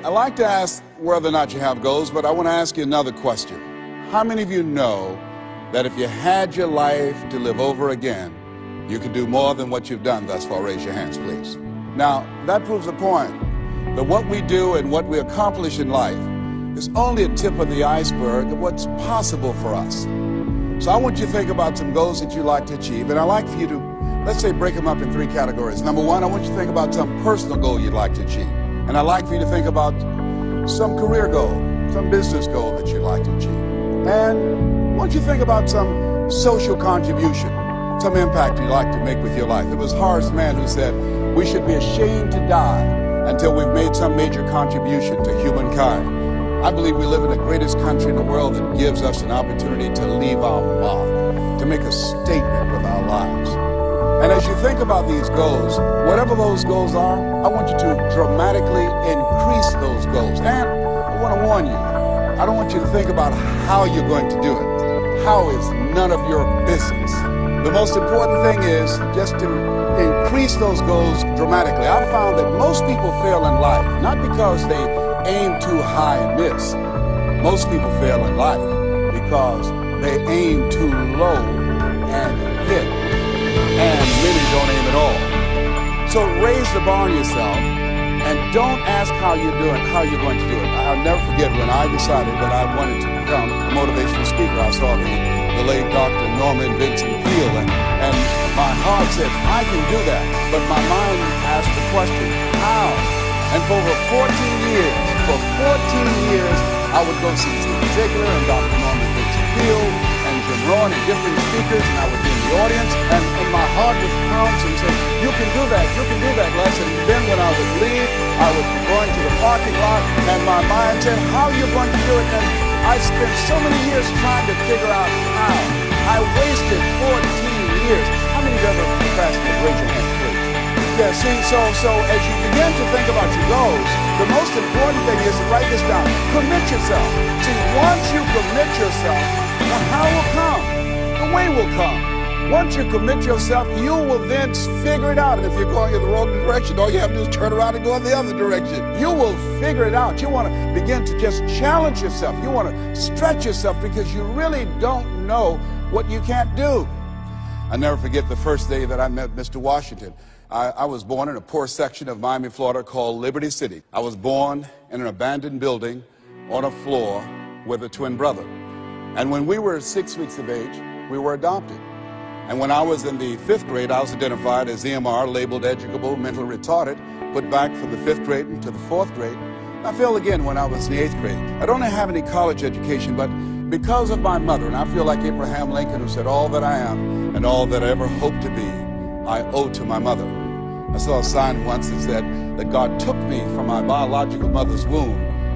I like to ask whether or not you have goals, but I want to ask you another question. How many of you know that if you had your life to live over again, you could do more than what you've done thus far? Raise your hands, please. Now, that proves the point that what we do and what we accomplish in life is only a tip of the iceberg of what's possible for us. So I want you to think about some goals that you'd like to achieve, and I'd like for you to, let's say, break them up in 3 categories. Number 1, I want you to think about some personal goal you'd like to achieve. And I'd like for you to think about some career goal, some business goal that you'd like to achieve. And I want you to think about some social contribution, some impact you'd like to make with your life. It was Horace Mann who said, we should be ashamed to die until we've made some major contribution to humankind. I believe we live in the greatest country in the world that gives us an opportunity to leave our mark, to make a statement with our lives. And as you think about these goals, whatever those goals are, I want you to dramatically increase those goals. And I want to warn you, I don't want you to think about how you're going to do it. How is none of your business. The most important thing is just to increase those goals dramatically. I've found that most people fail in life, not because they aim too high and miss. Most people fail in life because they aim too low and hit. And many don't aim at all. So raise the bar on yourself and don't ask how you're doing, how you're going to do it. I'll never forget when I decided that I wanted to become a motivational speaker. I saw the late Dr. Norman Vincent Peale, and my heart said, I can do that. But my mind asked the question, how? And for over 14 years, I would go see Steve Ziegler and Dr. Norman Vincent Peale and Jim Rohn and different speakers, and I would be in the audience, and my heart would pound and say, you can do that, Les. And then when I would leave, I would be going to the parking lot, and my mind said, how are you going to do it? And I spent so many years trying to figure out how. I wasted 14 years. How many of you ever procrastinated? Raise your hand, please. Yeah, see, so as you begin to think about your goals, the most important thing is to write this down. Commit yourself. See, once you commit yourself, the how will come. The way will come. Once you commit yourself, you will then figure it out. And if you're going in the wrong direction, all you have to do is turn around and go in the other direction. You will figure it out. You want to begin to just challenge yourself. You want to stretch yourself because you really don't know what you can't do. I'll never forget the first day that I met Mr. Washington. I was born in a poor section of Miami, Florida called Liberty City. I was born in an abandoned building on a floor with a twin brother. And when we were 6 weeks of age, we were adopted. And when I was in the 5th grade, I was identified as EMR, labeled educable, mentally retarded, put back from the 5th grade into the 4th grade. I failed again when I was in the 8th grade. I don't have any college education, but because of my mother, and I feel like Abraham Lincoln, who said, all that I am and all that I ever hope to be, I owe to my mother. I saw a sign once that said that God took me from my biological mother's womb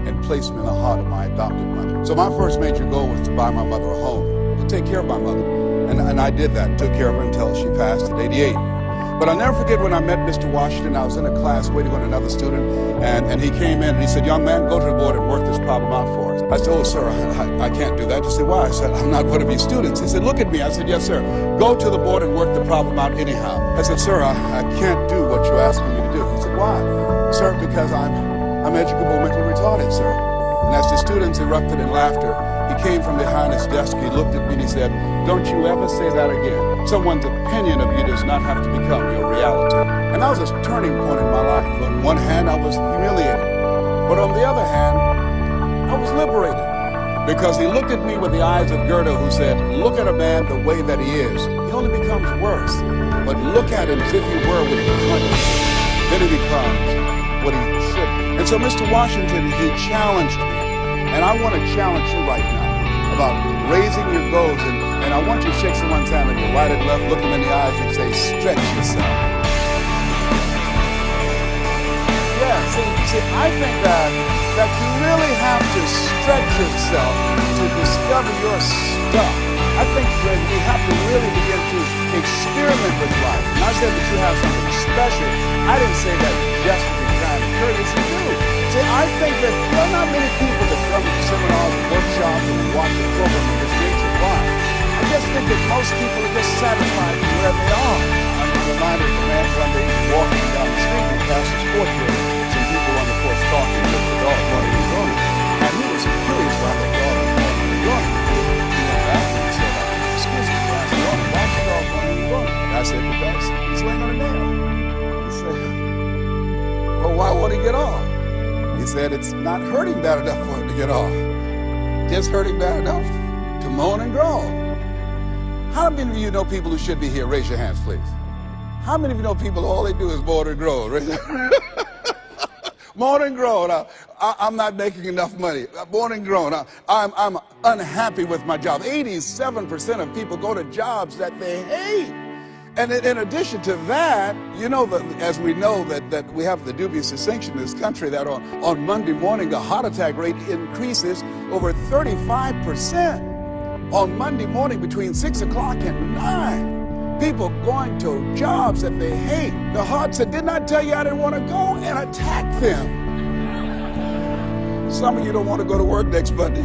and placed me in the heart of my adopted mother. So my first major goal was to buy my mother a home, to take care of my mother. And I did that, took care of her until she passed at 88. But I'll never forget when I met Mr. Washington. I was in a class waiting on another student, and he came in and he said, young man, go to the board and work this problem out for us. I said, oh, sir, I can't do that. He said, why? I said, I'm not one of your students. He said, look at me. I said, yes, sir. Go to the board and work the problem out anyhow. I said, sir, I can't do what you're asking me to do. He said, why? Sir, because I'm educable, mentally retarded, sir. And as the students erupted in laughter, he came from behind his desk, he looked at me and he said, don't you ever say that again. Someone's opinion of you does not have to become your reality. And that was a turning point in my life. On one hand, I was humiliated. But on the other hand, I was liberated. Because he looked at me with the eyes of Goethe, who said, look at a man the way that he is. He only becomes worse. But look at him as if he were what he could be. Then he becomes what he should be. And so Mr. Washington, he challenged me. And I want to challenge you right now about raising your goals. And I want you to shake someone's hand on your right and left, look them in the eyes and say, stretch yourself. Yeah, see, I think that you really have to stretch yourself to discover your stuff. I think that we have to really begin to experiment with life. And I said that you have something special. I didn't say that just to be kind and courteous. You do. See, I think that there are not many people that come to seminars and workshops and watch the program of this nature. Why? I just think that most people are just satisfied with where they are. I'm reminded of a man one day walking down the street and passed his portrait. Some people on the porch talking with the dog. get off. He said it's not hurting bad enough for him to get off. Just hurting bad enough to moan and groan. How many of you know people who should be here? Raise your hands, please. How many of you know people all they do is moan and groan? Moan and groan. I'm not making enough money. Moan and groan. I'm unhappy with my job. 87% of people go to jobs that they hate. And in addition to that, you know, as we know that we have the dubious distinction in this country that on Monday morning, the heart attack rate increases over 35%. On Monday morning between 6 o'clock and 9. People going to jobs that they hate. The heart said, didn't I tell you I didn't want to go? And attack them. Some of you don't want to go to work next Monday.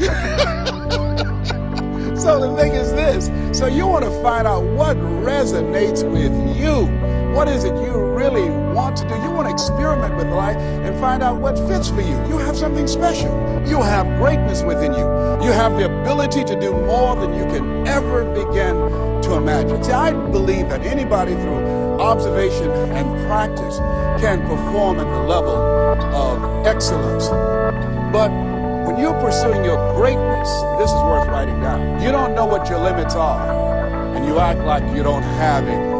So the thing is this. So you want to find out what resonates with you. What is it you really want to do? You want to experiment with life and find out what fits for you. You have something special. You have greatness within you. You have the ability to do more than you can ever begin to imagine. See, I believe that anybody through observation and practice can perform at the level of excellence. But when you're pursuing your greatness, this is worth writing down. You don't know what your limits are, and you act like you don't have any.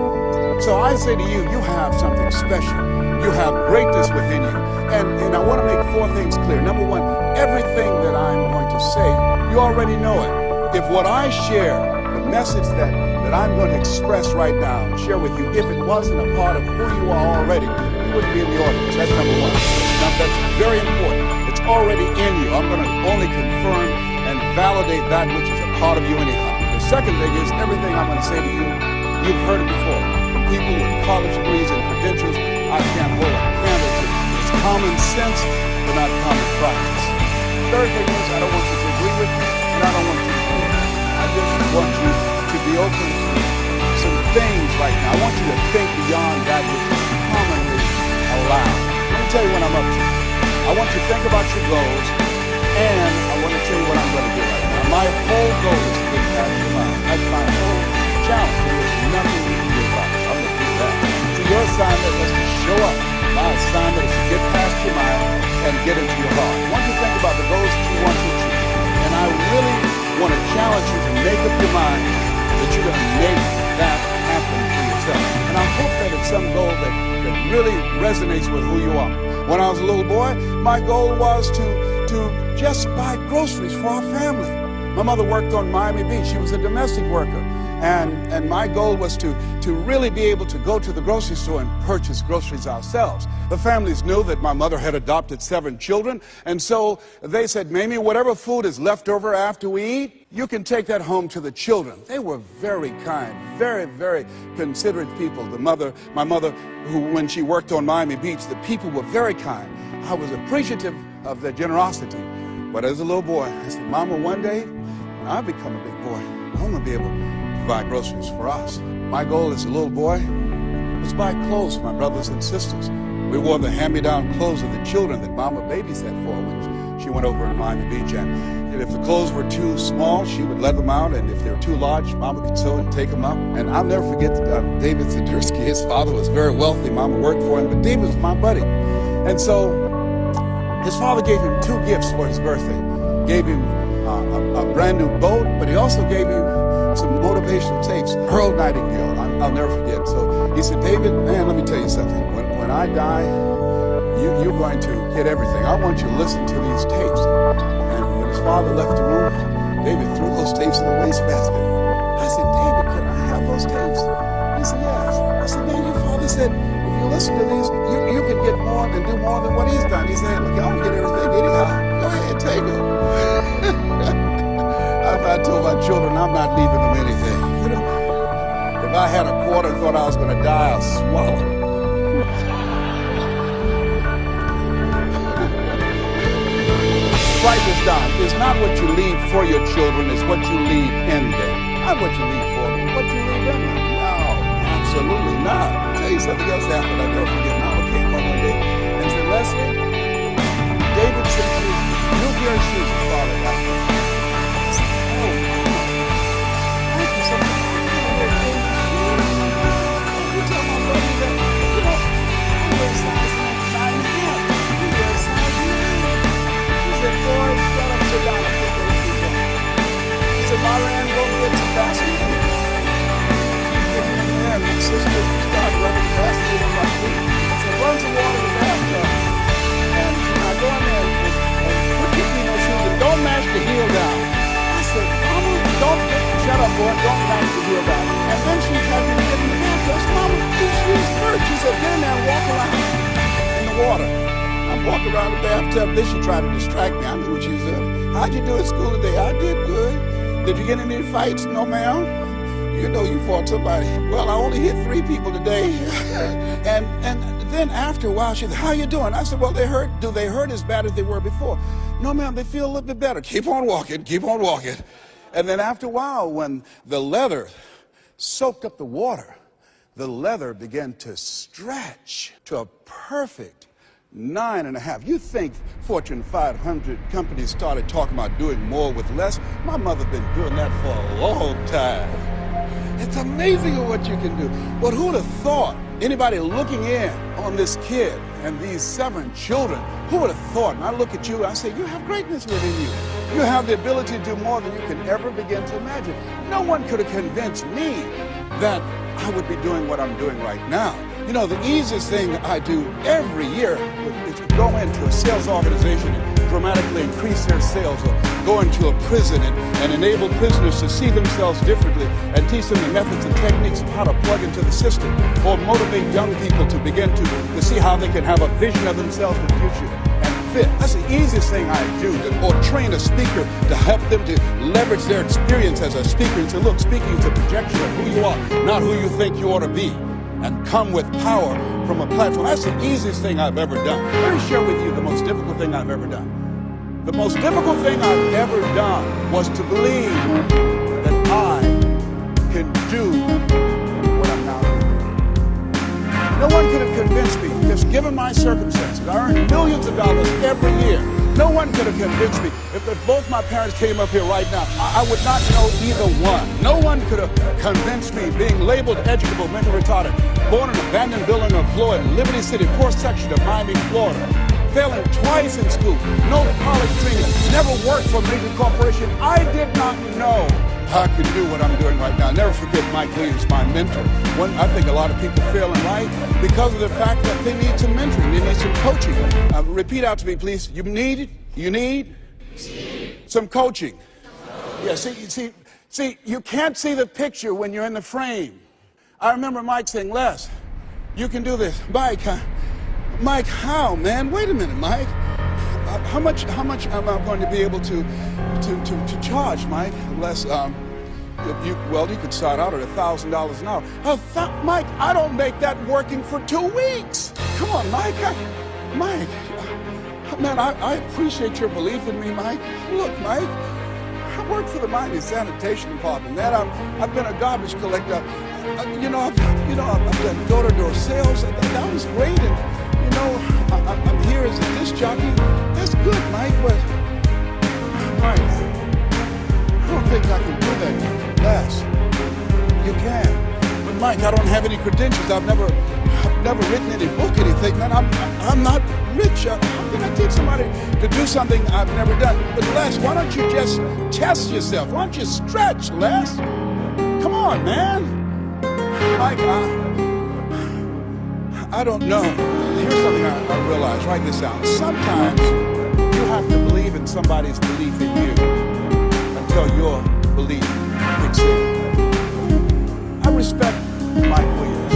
So I say to you, you have something special. You have greatness within you. And I want to make 4 things clear. Number 1, everything that I'm going to say, you already know it. If what I share, the message that I'm going to express right now, share with you, if it wasn't a part of who you are already, you wouldn't be in the audience. That's number 1. Now, that's very important. It's already in you. I'm going to only confirm and validate that which is a part of you anyhow. The second thing is, everything I'm going to say to you, you've heard it before. From people with college degrees and credentials, I can't hold a candle to. It's common sense, but not common practice. Third thing is, I don't want you to agree with me, and I don't want you to agree. I just want you to be open to some things right now. I want you to think beyond that which is commonly allowed. Let me tell you what I'm up to. I want you to think about your goals, and I want to tell you what I'm going to do right now. My whole goal is to get past your mind. That's my whole challenge. There's nothing you can do about it. I'm going to do that. So your assignment is to show up. My assignment is to get past your mind and get into your heart. I want you to think about the goals that you want to achieve. And I really want to challenge you to make up your mind that you're going to make that happen for yourself. And I hope that it's some goal that really resonates with who you are. When I was a little boy, my goal was to just buy groceries for our family. My mother worked on Miami Beach. She was a domestic worker. And my goal was to really be able to go to the grocery store and purchase groceries ourselves. The families knew that my mother had adopted 7 children, and so they said, Mamie, whatever food is left over after we eat, you can take that home to the children. They were very kind, very, very considerate people. My mother, who when she worked on Miami Beach, the people were very kind. I was appreciative of their generosity. But as a little boy, I said, Mama, one day, when I become a big boy, I'm going to be able to buy groceries for us. My goal as a little boy was to buy clothes for my brothers and sisters. We wore the hand-me-down clothes of the children that Mama babysat for when she went over to Miami Beach. And if the clothes were too small, she would let them out. And if they were too large, Mama could sew and take them out. And I'll never forget David Zadursky. His father was very wealthy. Mama worked for him, but David was my buddy. And so his father gave him 2 gifts for his birthday. Gave him a brand new boat, but he also gave him some motivational tapes. Earl Nightingale, I'll never forget. So he said, David, man, let me tell you something. When I die, you're going to get everything. I want you to listen to these tapes. And when his father left the room, David threw those tapes in the wastebasket. I said, David, can I have those tapes? He said, yes. I said, man, your father said, if you listen to these, you can get more and do more than what he's done. He said, look, I don't get everything anyhow. Go ahead, take them. I told my children I'm not leaving them anything. You know, if I had a quarter and thought I was going to die, I'll swallow it. Write this down. It's not what you leave for your children, it's what you leave in them. Not what you leave for them, what you leave in them. No, absolutely not. I'll tell you something else happened. I'll never forget. Mama came home one day and said, Leslie, David said to you, you'll wear shoes your father got you. I said, oh, Mama, thank you so much. You tell my brother that, I wear size 9 and a half. boy, don't like to hear about it. And then she had me get in the bathtub. I said, Mama, she was hurt. She said, get in there and walk around in the water. I'm walking around the bathtub. Then she tried to distract me. I knew what she said. How'd you do at school today? I did good. Did you get in any fights? No, ma'am. You know you fought somebody. Well, I only hit 3 people today. and then after a while, she said, how you doing? I said, well, they hurt. Do they hurt as bad as they were before? No, ma'am, they feel a little bit better. Keep on walking. Keep on walking. And then after a while, when the leather soaked up the water, the leather began to stretch to a perfect 9.5. You think Fortune 500 companies started talking about doing more with less? My mother's been doing that for a long time. It's amazing what you can do. But who'd have thought? Anybody looking in on this kid and these 7 children, who would have thought? And I look at you, I say, you have greatness within you. You have the ability to do more than you can ever begin to imagine. No one could have convinced me that I would be doing what I'm doing right now. You know, the easiest thing I do every year is to go into a sales organization and dramatically increase their sales, or go into a prison and enable prisoners to see themselves differently and teach them the methods and techniques of how to plug into the system, or motivate young people to begin to see how they can have a vision of themselves in the future and fit. That's the easiest thing I do, or train a speaker to help them to leverage their experience as a speaker and say, look, speaking is a projection of who you are, not who you think you ought to be, and come with power from a platform. That's the easiest thing I've ever done. Let me share with you the most difficult thing I've ever done. The most difficult thing I've ever done was to believe that I can do what I'm now doing. No one could have convinced me, just given my circumstances. I earn millions of dollars every year. No one could have convinced me. If both my parents came up here right now, I would not know either one. No one could have convinced me, being labeled educable, mentally retarded, born in an abandoned building of Florida, Liberty City, poor section of Miami, Florida, failing twice in school, no college training, never worked for a major corporation. I did not know I could do what I'm doing right now. I'll never forget Mike Williams, my mentor. I think a lot of people fail in life because of the fact that they need some mentoring, they need some coaching. Repeat out to me, please. You need some coaching. Yeah, see, you can't see the picture when you're in the frame. I remember Mike saying, Les, you can do this. Mike, how, man? Wait a minute, Mike. How much am I going to be able to charge, Mike? Unless, you could start out at $1,000 an hour. Mike, I don't make that working for 2 weeks. Come on, Mike. Mike, man, I appreciate your belief in me, Mike. Look, Mike, I work for the Miami Sanitation Department, man. I've been a garbage collector. I've done door-to-door sales. That was great. And, I'm here as a disc jockey. That's good, Mike, but Mike, I don't think I can do that. Les, you can. But Mike, I don't have any credentials. I've never written any book, anything. Man, I'm not rich. How can I teach somebody to do something I've never done? But Les, why don't you just test yourself? Why don't you stretch, Les? Come on, man. Mike, I don't know. Here's something I realized. Write this down. Sometimes you have to believe in somebody's belief in you until your belief kicks in. I respect Mike Williams.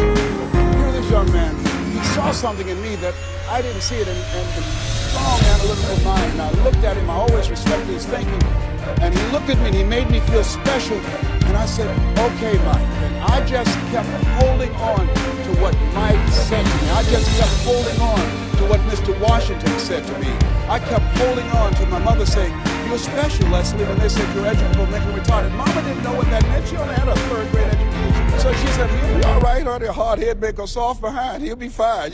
Here's this young man. He saw something in me that I didn't see it in strong analytical mind. And I looked at him. I always respected his thinking. And he looked at me and he made me feel special. And I said, okay, Mike. And I just kept holding on to what Mike said to me. I just kept holding on to what Mr. Washington said to me. I kept holding on to my mother saying, you're special, Leslie, when they said you're educable, mentally retarded. Mama didn't know what that meant. She only had a 3rd grade education. So she said, he'll be all right, honey. Hard head make her soft behind. He'll be fine.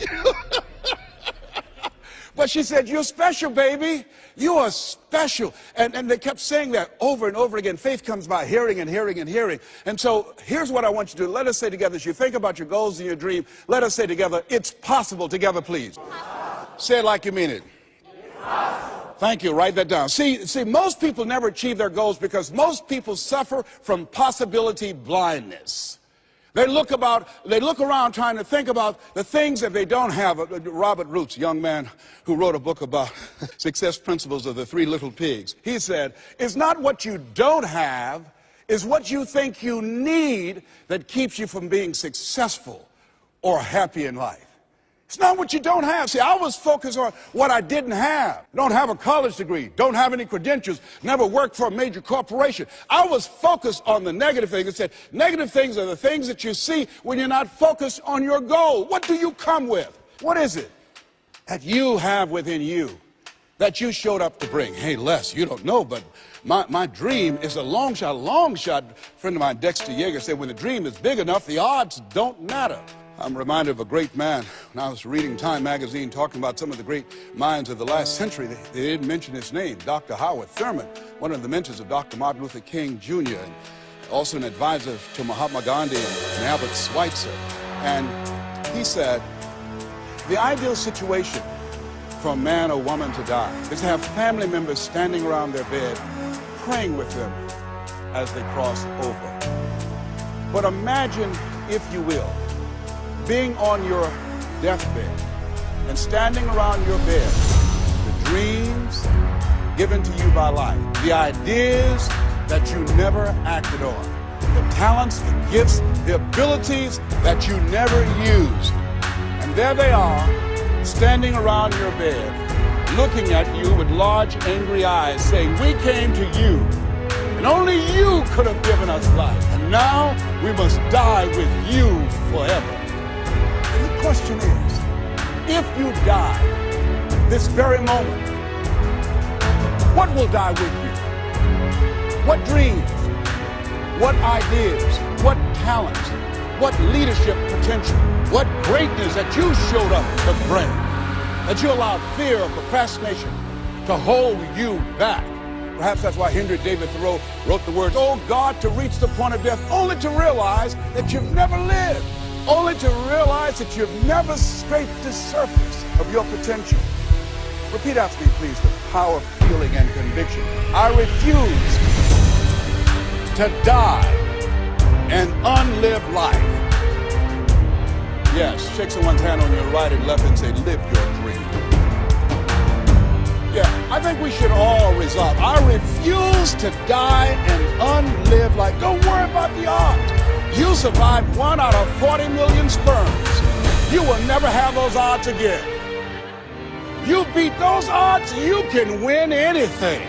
But she said, you're special, baby. You are special. And they kept saying that over and over again. Faith comes by hearing and hearing and hearing. And so here's what I want you to do. Let us say together, as you think about your goals and your dream, let us say together, it's possible. Together, please. Say it like you mean it. Thank you. Write that down. See, most people never achieve their goals because most people suffer from possibility blindness. They look around trying to think about the things that they don't have. Robert Roots, young man who wrote a book about success principles of the 3 little pigs. He said, it's not what you don't have, is what you think you need that keeps you from being successful or happy in life. It's not what you don't have. See, I was focused on what I didn't have. Don't have a college degree, don't have any credentials, never worked for a major corporation. I was focused on the negative things. It said negative things are the things that you see when you're not focused on your goal. What do you come with? What is it that you have within you that you showed up to bring? Hey, Les, you don't know, but my dream is a long shot. A friend of mine, Dexter Yeager, said when the dream is big enough, the odds don't matter. I'm reminded of a great man when I was reading Time magazine talking about some of the great minds of the last century. They didn't mention his name, Dr. Howard Thurman, one of the mentors of Dr. Martin Luther King Jr., and also an advisor to Mahatma Gandhi and Albert Schweitzer. And he said, the ideal situation for a man or woman to die is to have family members standing around their bed praying with them as they cross over. But imagine, if you will, being on your deathbed and standing around your bed, the dreams given to you by life, the ideas that you never acted on, the talents, the gifts, the abilities that you never used. And there they are, standing around your bed, looking at you with large, angry eyes, saying, we came to you, and only you could have given us life, and now we must die with you forever. The question is, if you die this very moment, what will die with you? What dreams, what ideas, what talents, what leadership potential, what greatness that you showed up to bring, that you allowed fear or procrastination to hold you back? Perhaps that's why Henry David Thoreau wrote the words, oh God, to reach the point of death, only to realize that you've never lived. Only to realize that you've never scraped the surface of your potential. Repeat after me, please, with power, feeling, and conviction. I refuse to die an unlived life. Yes, shake someone's hand on your right and left and say, live your dream. Yeah, I think we should all resolve. I refuse to die an unlived life. Don't worry about the odds. You survived 1 out of 40 million sperms. You will never have those odds again. You beat those odds, you can win anything.